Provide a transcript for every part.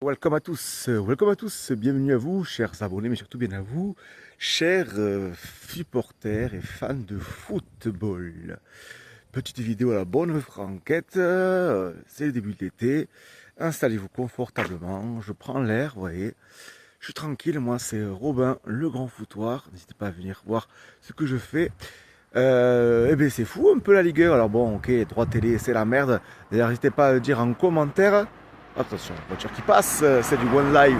Welcome à tous, bienvenue à vous, chers abonnés, mais surtout bien à vous, chers supporters et fans de football. Petite vidéo à la bonne franquette, c'est le début de l'été, installez-vous confortablement, je prends l'air, vous voyez, je suis tranquille, moi c'est Robin, le grand foutoir, n'hésitez pas à venir voir ce que je fais. Eh bien c'est fou un peu la Ligue 1, alors bon ok, droit télé c'est la merde, d'ailleurs n'hésitez pas à le dire en commentaire. Attention, voiture qui passe, c'est du one live,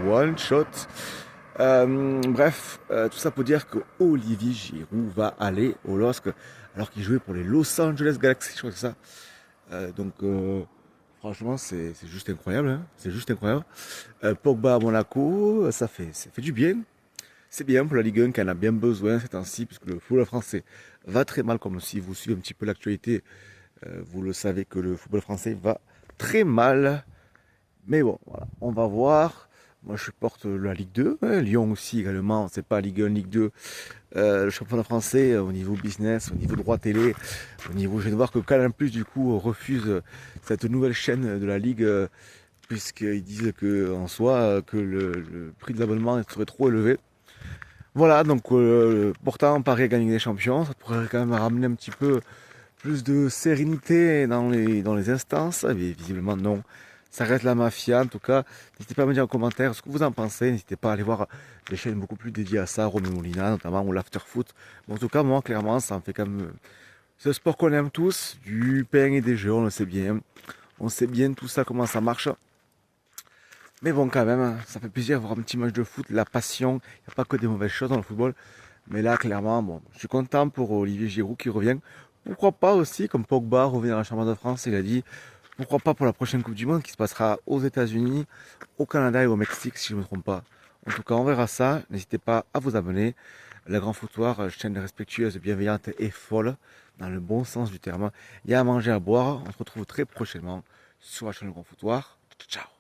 one shot. Bref, tout ça pour dire que Olivier Giroud va aller au LOSC alors qu'il jouait pour les Los Angeles Galaxy, je crois que c'est ça. Franchement, c'est juste incroyable, hein, c'est juste incroyable. Pogba à Monaco, ça fait du bien. C'est bien pour la Ligue 1 qui en a bien besoin ces temps-ci, puisque le football français va très mal, comme si vous suivez un petit peu l'actualité, vous le savez que le football français va très mal. Mais bon, voilà, on va voir. Moi, je supporte la Ligue 2, hein, Lyon aussi également. C'est pas Ligue 1, Ligue 2. Le championnat français, au niveau business, au niveau droit télé, au niveau. Je viens de voir que Canal Plus du coup refuse cette nouvelle chaîne de la Ligue, puisqu'ils disent que en soi que le prix de l'abonnement serait trop élevé. Voilà, donc pourtant Paris a gagné des champions, ça pourrait quand même ramener un petit peu plus de sérénité dans les instances, mais visiblement non. Ça reste la mafia, en tout cas. N'hésitez pas à me dire en commentaire ce que vous en pensez. N'hésitez pas à aller voir des chaînes beaucoup plus dédiées à ça, Romain Molina notamment, ou l'Afterfoot. Bon, en tout cas, moi, clairement, ça en fait quand même. C'est le sport qu'on aime tous, du pain et des jeux, on le sait bien. On sait bien tout ça, comment ça marche. Mais bon, quand même, ça fait plaisir de voir un petit match de foot, la passion. Il n'y a pas que des mauvaises choses dans le football. Mais là, clairement, bon, je suis content pour Olivier Giroud qui revient. Pourquoi pas aussi, comme Pogba revient dans la Chambre de France, il a dit, pourquoi pas pour la prochaine Coupe du Monde qui se passera aux États-Unis, au Canada et au Mexique, si je ne me trompe pas. En tout cas, on verra ça. N'hésitez pas à vous abonner. Le Grand Foutoir, chaîne respectueuse, bienveillante et folle, dans le bon sens du terme. Il y a à manger, à boire. On se retrouve très prochainement sur la chaîne Le Grand Foutoir. Ciao!